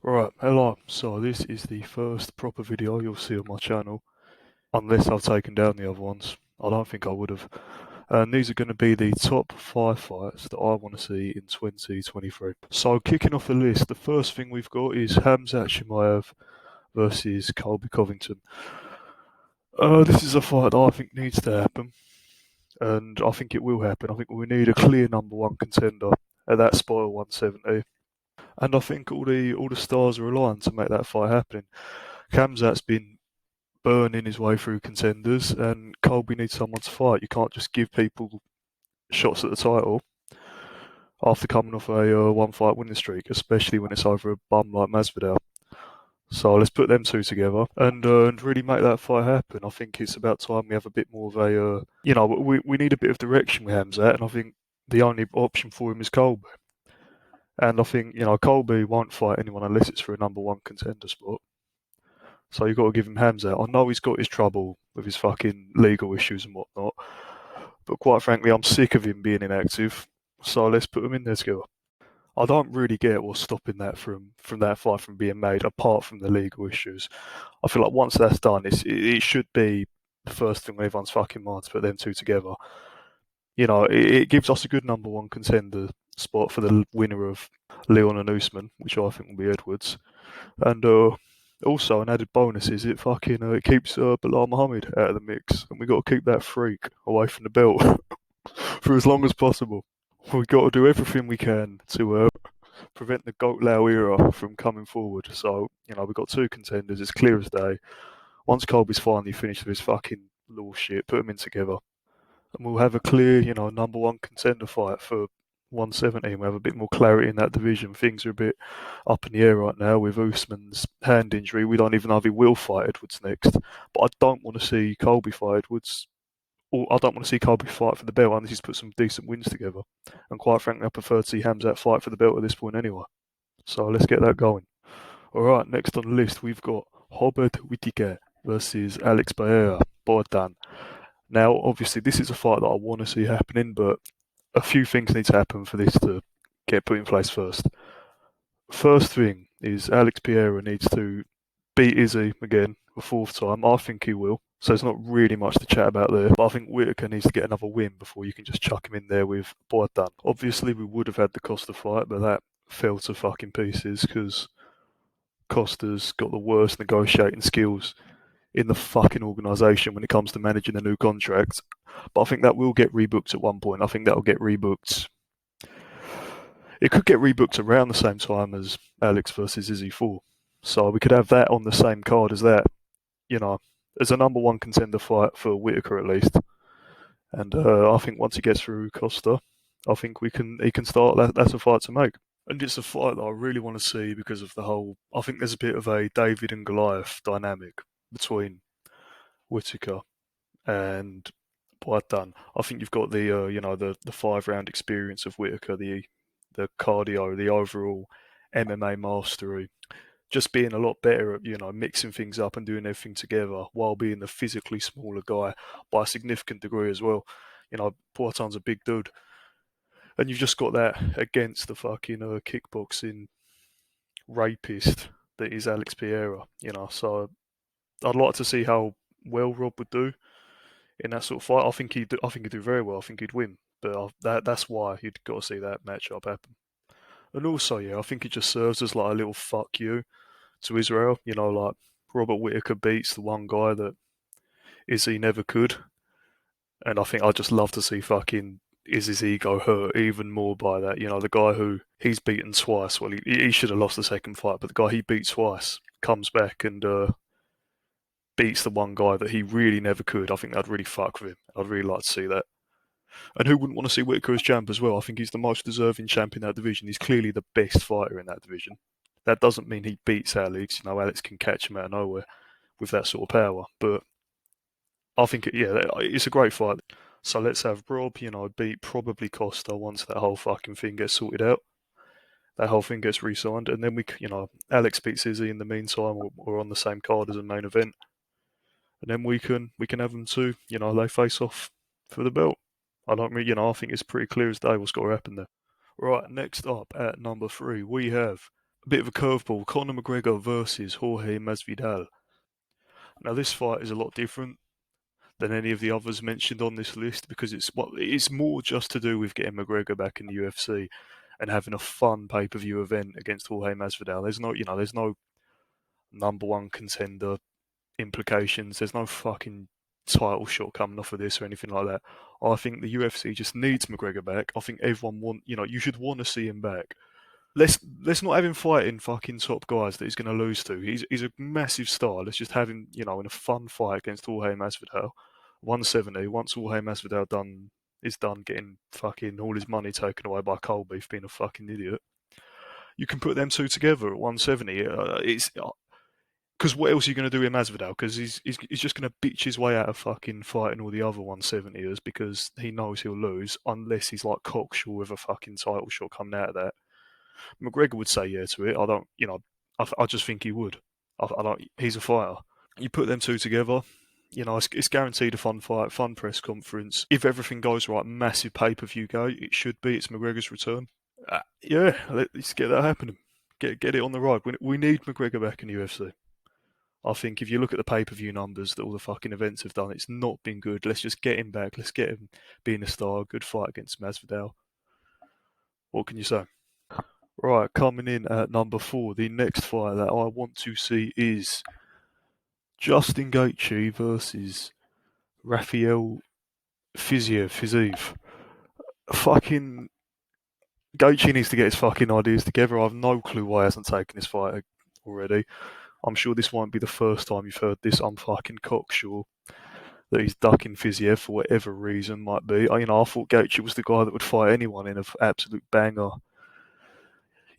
Right, hello. So this is the first proper video you'll see on my channel, unless I've taken down the other ones. I don't think I would have. And these are going to be the top 5 fights that I want to see in 2023. So kicking off the list, the first thing we've got is Khamzat versus Colby Covington. This is a fight that I think needs to happen, and I think it will happen. I think we need a clear number one contender at that spot at 170. And I think all the stars are aligned to make that fight happen. Khamzat's been burning his way through contenders, and Colby needs someone to fight. You can't just give people shots at the title after coming off a one fight winning streak, especially when it's over a bum like Masvidal. So let's put them two together and really make that fight happen. I think it's about time we have a bit more of we need a bit of direction with Hamzat, and I think the only option for him is Colby. And I think Colby won't fight anyone unless it's for a number one contender spot. So you've got to give him Hamzat. I know he's got his trouble with his fucking legal issues and whatnot, but quite frankly, I'm sick of him being inactive. So let's put him in there together. I don't really get what's stopping that from that fight from being made, apart from the legal issues. I feel like once that's done, it should be the first thing on everyone's fucking mind to put them two together. It gives us a good number one contender spot for the winner of Leon and Usman, which I think will be Edwards. And also, an added bonus is it keeps Bilal Muhammad out of the mix, and we got to keep that freak away from the belt for as long as possible. We've got to do everything we can to prevent the Goat Lao era from coming forward. So, we've got two contenders, it's clear as day. Once Colby's finally finished with his fucking law shit, put them in together. And we'll have a clear, number one contender fight for 170. We'll have a bit more clarity in that division. Things are a bit up in the air right now with Usman's hand injury. We don't even know if he will fight Edwards next. But I don't want to see Colby fight Edwards. Or I don't want to see Colby fight for the belt unless he's put some decent wins together. And quite frankly, I prefer to see Khamzat fight for the belt at this point anyway. So let's get that going. Alright, next on the list we've got Whittaker versus Alex Pereira, Bordan. Now, obviously, this is a fight that I want to see happening, but a few things need to happen for this to get put in place first. First thing is Alex Pereira needs to beat Izzy again a fourth time. I think he will. So there's not really much to chat about there. But I think Whittaker needs to get another win before you can just chuck him in there with Bordan. Obviously, we would have had the Costa fight, but that fell to fucking pieces because Costa's got the worst negotiating skills in the fucking organisation when it comes to managing a new contract. But I think that will get rebooked at one point. I think that'll get rebooked. It could get rebooked around the same time as Alex versus Izzy 4. So we could have that on the same card as that, as a number one contender fight for Whittaker at least. And I think once he gets through Costa, I think he can start. That's a fight to make. And it's a fight that I really want to see because of the whole. I think there's a bit of a David and Goliath dynamic between Whittaker and Bordan. I think you've got the 5 round experience of Whittaker, the cardio, the overall MMA mastery, just being a lot better at mixing things up and doing everything together while being the physically smaller guy by a significant degree as well. Bordan's a big dude, and you've just got that against the fucking kickboxing rapist that is Alex Pereira. So I'd like to see how well Rob would do in that sort of fight. I think he'd do very well. I think he'd win. But that's why you'd got to see that matchup happen. And also, yeah, I think it just serves as like a little fuck you to Israel. Like Robert Whittaker beats the one guy that Izzy never could. And I think I'd just love to see fucking Izzy's ego hurt even more by that. The guy who he's beaten twice. Well, he should have lost the second fight, but the guy he beat twice comes back and beats the one guy that he really never could. I think that'd really fuck with him. I'd really like to see that. And who wouldn't want to see Whittaker as champ as well? I think he's the most deserving champ in that division. He's clearly the best fighter in that division. That doesn't mean he beats Alex. Alex can catch him out of nowhere with that sort of power. But I think, it's a great fight. So let's have Rob, beat probably Costa once that whole fucking thing gets sorted out. That whole thing gets re-signed. And then Alex beats Izzy in the meantime or on the same card as a main event. And then we can have them two, they face off for the belt. I don't really, I think it's pretty clear as day what's got to happen there. Right, next up at number 3, we have bit of a curveball. Conor McGregor versus Jorge Masvidal. Now this fight is a lot different than any of the others mentioned on this list because it's more just to do with getting McGregor back in the UFC and having a fun pay-per-view event against Jorge Masvidal. There's no number one contender implications. There's no fucking title shot coming off of this or anything like that. I think the UFC just needs McGregor back. I think everyone you should want to see him back. Let's not have him fighting fucking top guys that he's going to lose to. He's a massive star. Let's just have him, in a fun fight against Jorge Masvidal, 170. Once Jorge Masvidal is done getting fucking all his money taken away by Colby for being a fucking idiot, you can put them two together at 170. It's because what else are you going to do with Masvidal? Because he's just going to bitch his way out of fucking fighting all the other 170ers because he knows he'll lose unless he's like cocksure with a fucking title shot coming out of that. McGregor would say yeah to it. I don't, I just think he would. I don't. He's a fighter. You put them two together, it's guaranteed a fun fight, fun press conference. If everything goes right, massive pay-per-view go. It should be. It's McGregor's return. Yeah, let's get that happening. Get it on the ride. We need McGregor back in the UFC. I think if you look at the pay-per-view numbers that all the fucking events have done, it's not been good. Let's just get him back. Let's get him being a star. Good fight against Masvidal. What can you say? Right, coming in at number 4, the next fight that I want to see is Justin Gaethje versus Rafael Physio. Fucking Gaethje needs to get his fucking ideas together. I have no clue why he hasn't taken this fight already. I'm sure this won't be the first time you've heard this. I'm fucking cocksure that he's ducking Physio for whatever reason might be. I thought Gaethje was the guy that would fight anyone in an absolute banger.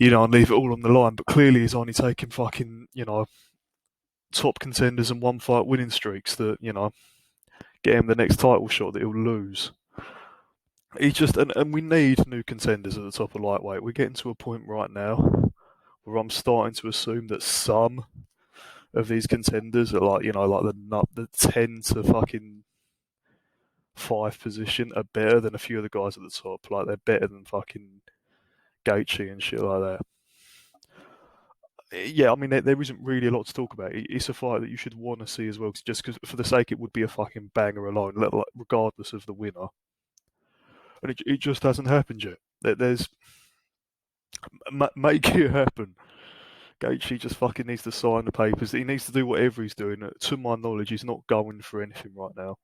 And leave it all on the line. But clearly he's only taking fucking, top contenders and one fight winning streaks that, get him the next title shot that he'll lose. And we need new contenders at the top of lightweight. We're getting to a point right now where I'm starting to assume that some of these contenders are like the 10 to fucking 5 position are better than a few of the guys at the top. Like they're better than fucking Gaethje and shit like that. Yeah, I mean there isn't really a lot to talk about. It's a fight that you should want to see as well, just because for the sake it would be a fucking banger alone, regardless of the winner. And it just hasn't happened yet. There's make it happen. Gaethje just fucking needs to sign the papers. He needs to do whatever he's doing. To my knowledge, he's not going for anything right now.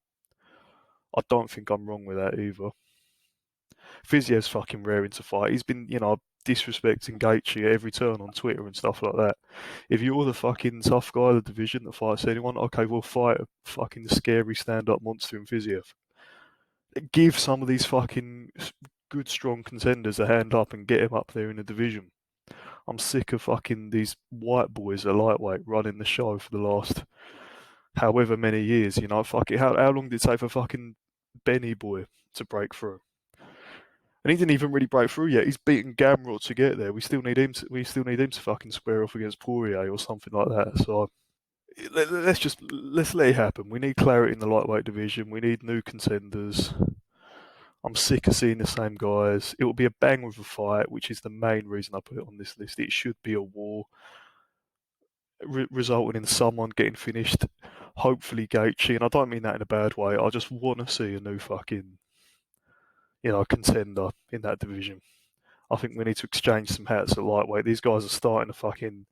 I don't think I'm wrong with that either. Physio's fucking raring to fight. He's been, disrespecting Gaethje at every turn on Twitter and stuff like that. If you're the fucking tough guy of the division that fights anyone, okay, we'll fight a fucking scary stand-up monster in Physio. Give some of these fucking good, strong contenders a hand up and get him up there in the division. I'm sick of fucking these white boys at lightweight running the show for the last however many years. Fuck it. How long did it take for fucking Benny boy to break through? And he didn't even really break through yet. He's beaten Gamrot to get there. We still need him to fucking square off against Poirier or something like that. So let's let it happen. We need clarity in the lightweight division. We need new contenders. I'm sick of seeing the same guys. It will be a bang of a fight, which is the main reason I put it on this list. It should be a war, resulting in someone getting finished. Hopefully Gaethje, and I don't mean that in a bad way. I just want to see a new fucking, contender in that division. I think we need to exchange some hats at lightweight. These guys are starting to fucking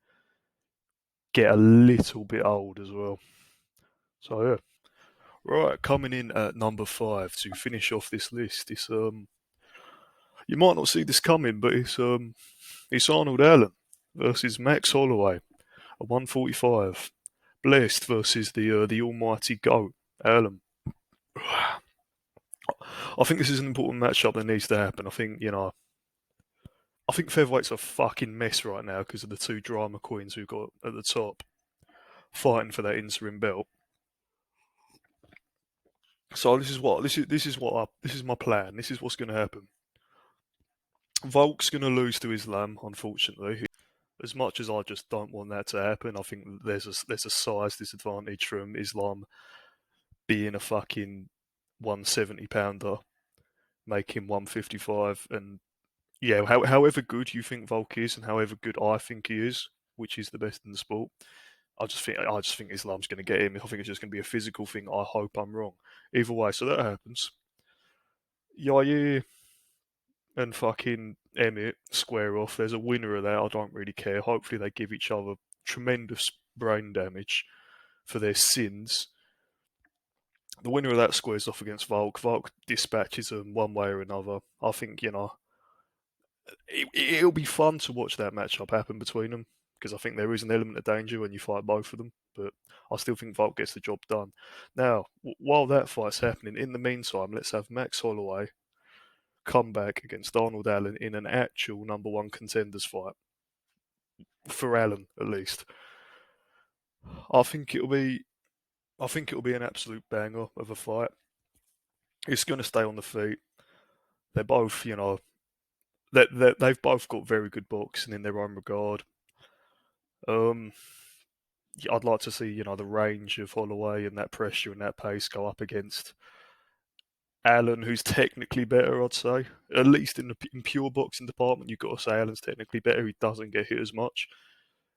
get a little bit old as well. So yeah. Right, coming in at number 5 to finish off this list. It's you might not see this coming, but it's Arnold Allen versus Max Holloway at 145. Blessed versus the almighty GOAT, Allen. I think this is an important matchup that needs to happen. I think featherweight's a fucking mess right now because of the two drama queens we've got at the top fighting for that interim belt. So this is my plan. This is what's going to happen. Volk's going to lose to Islam, unfortunately. As much as I just don't want that to happen, I think there's a size disadvantage from Islam being a fucking 170 pounder, make him 155, and yeah, however good you think Volk is, and however good I think he is, which is the best in the sport, I just think Islam's going to get him. I think it's just going to be a physical thing. I hope I'm wrong. Either way, so that happens. Yair and fucking Emmett square off. There's a winner of that. I don't really care. Hopefully they give each other tremendous brain damage for their sins. The winner of that squares off against Volk. Volk dispatches them one way or another. I think, it'll be fun to watch that matchup happen between them because I think there is an element of danger when you fight both of them. But I still think Volk gets the job done. Now, while that fight's happening, in the meantime, let's have Max Holloway come back against Arnold Allen in an actual number one contenders fight for Allen at least. I think it'll be. I think it'll be an absolute banger of a fight. It's going to stay on the feet. They're both, they've both got very good boxing in their own regard. Um, yeah, I'd like to see, the range of Holloway and that pressure and that pace go up against Allen, who's technically better, I'd say. At least in pure boxing department, you've got to say Allen's technically better. He doesn't get hit as much.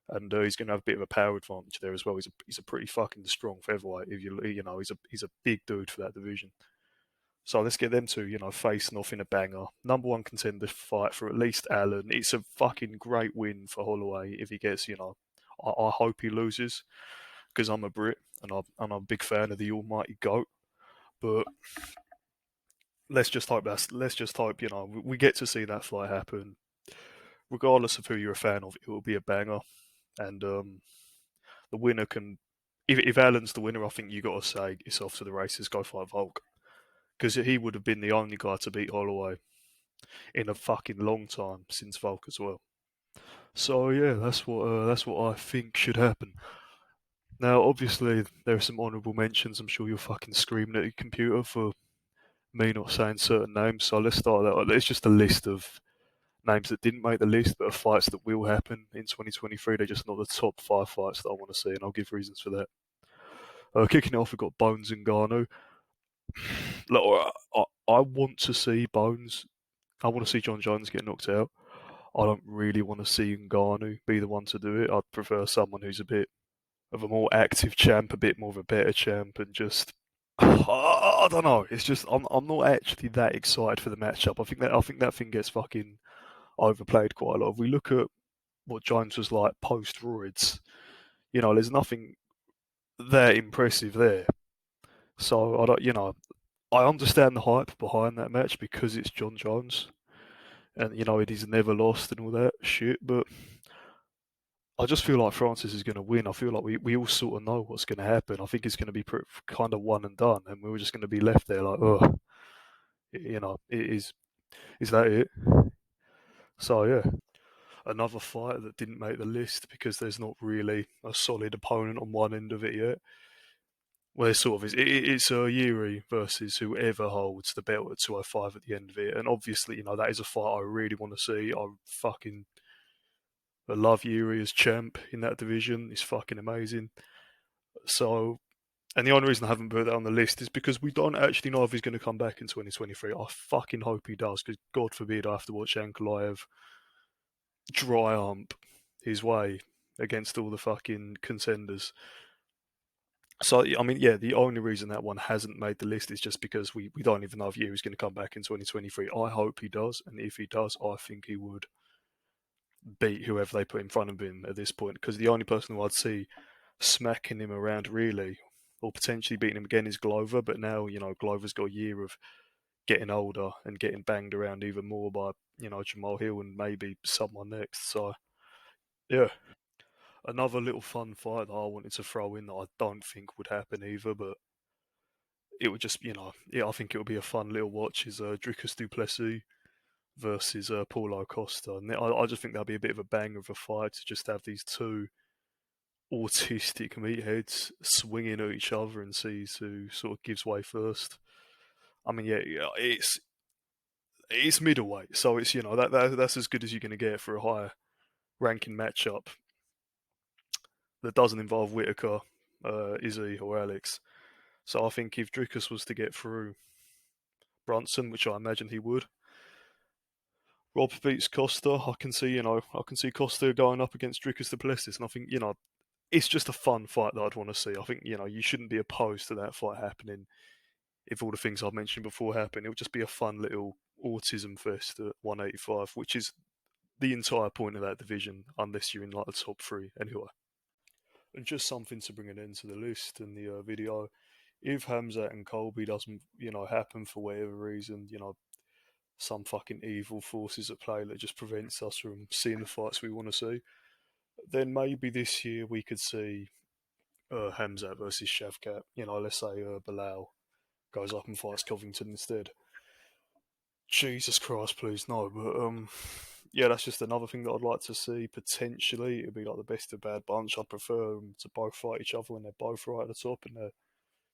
And he's going to have a bit of a power advantage there as well. He's a pretty fucking strong featherweight. If he's a big dude for that division. So let's get them two, facing off in a banger. Number one contender fight for at least Allen. It's a fucking great win for Holloway if he gets, I hope he loses because I'm a Brit and I'm a big fan of the almighty GOAT. But let's just hope, we get to see that fight happen. Regardless of who you're a fan of, it will be a banger. And the winner can, if Allen's the winner, I think you got to say it's off to the races, go fight Volk. Because he would have been the only guy to beat Holloway in a fucking long time since Volk as well. So yeah, that's what I think should happen. Now, obviously, there are some honourable mentions. I'm sure you're fucking screaming at your computer for me not saying certain names. So let's start that. It's just a list of names that didn't make the list, but are fights that will happen in 2023. They're just not the top 5 fights that I want to see, and I'll give reasons for that. Kicking it off, we've got Bones and Ngannou. Look, I want to see Bones. I want to see John Jones get knocked out. I don't really want to see Ngannou be the one to do it. I'd prefer someone who's a bit of a more active champ, a bit more of a better champ, and just I don't know. It's just I'm not actually that excited for the matchup. I think that thing gets fucking overplayed quite a lot. If we look at what Jones was like post roids, there's nothing that impressive there. So I don't, I understand the hype behind that match because it's John Jones, and it is never lost and all that shit. But I just feel like Francis is going to win. I feel like we all sort of know what's going to happen. I think it's going to be kind of one and done, and we're just going to be left there like, oh, it is that it? So yeah, another fight that didn't make the list because there's not really a solid opponent on one end of it yet. Well, it sort of is. It's Yuri versus whoever holds the belt at 205 at the end of it, and obviously, that is a fight I really want to see. I love Yuri as champ in that division. It's fucking amazing. So, and the only reason I haven't put that on the list is because we don't actually know if he's going to come back in 2023. I fucking hope he does, because God forbid I have to watch Ankalaev dry hump his way against all the fucking contenders. So, I mean, yeah, the only reason that one hasn't made the list is just because we don't even know if Yuri's going to come back in 2023. I hope he does, and if he does, I think he would beat whoever they put in front of him at this point, because the only person who I'd see smacking him around really, or potentially beating him again, is Glover. But now, Glover's got a year of getting older and getting banged around even more by, Jamal Hill and maybe someone next. So, yeah. Another little fun fight that I wanted to throw in that I don't think would happen either, but it would just, yeah, I think it would be a fun little watch is Dricus du Plessis versus Paulo Costa. And I just think that'd be a bit of a banger of a fight to just have these two autistic meatheads swinging at each other and sees who sort of gives way first. I mean, yeah, it's middleweight, so it's that's as good as you're going to get for a higher ranking matchup that doesn't involve Whittaker, Izzy, or Alex. So I think if Dricus was to get through Brunson, which I imagine he would, Rob beats Costa. I can see, I can see Costa going up against Drickus the Plessis, and I think, it's just a fun fight that I'd want to see. I think, you shouldn't be opposed to that fight happening if all the things I've mentioned before happen. It would just be a fun little autism fest at 185, which is the entire point of that division, unless you're in like the top three anyway. And just something to bring an end to the list and the video. If Khamzat and Colby doesn't, happen for whatever reason, some fucking evil forces at play that just prevents us from seeing the fights we want to see, then maybe this year we could see Khamzat versus Shavkat. Let's say Bilal goes up and fights Covington instead. Jesus Christ, please no. But yeah, that's just another thing that I'd like to see. Potentially, it'd be like the best of bad bunch. I'd prefer them to both fight each other when they're both right at the top. And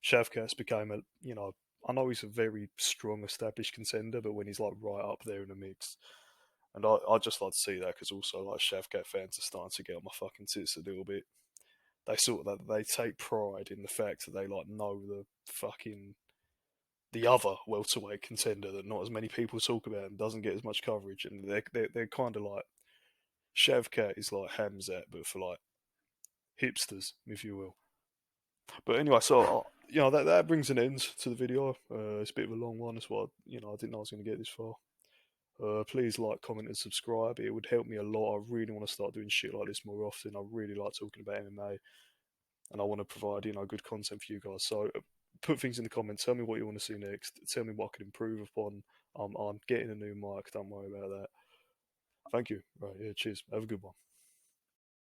Shavkat's became a, I know he's a very strong established contender, but when he's like right up there in the mix, and I just like to see that because also like Shavkat fans are starting to get on my fucking tits a little bit. They sort of they take pride in the fact that they like know the other welterweight contender that not as many people talk about and doesn't get as much coverage, and they're kind of like Shavkat is like Khamzat, but for like hipsters, if you will. But anyway, so that brings an end to the video. It's a bit of a long one. That's why I didn't know I was going to get this far. Please like, comment, and subscribe. It would help me a lot. I really want to start doing shit like this more often. I really like talking about MMA, and I want to provide good content for you guys. So put things in the comments. Tell me what you want to see next. Tell me what I could improve upon. I'm getting a new mic. Don't worry about that. Thank you. Right, yeah, cheers. Have a good one.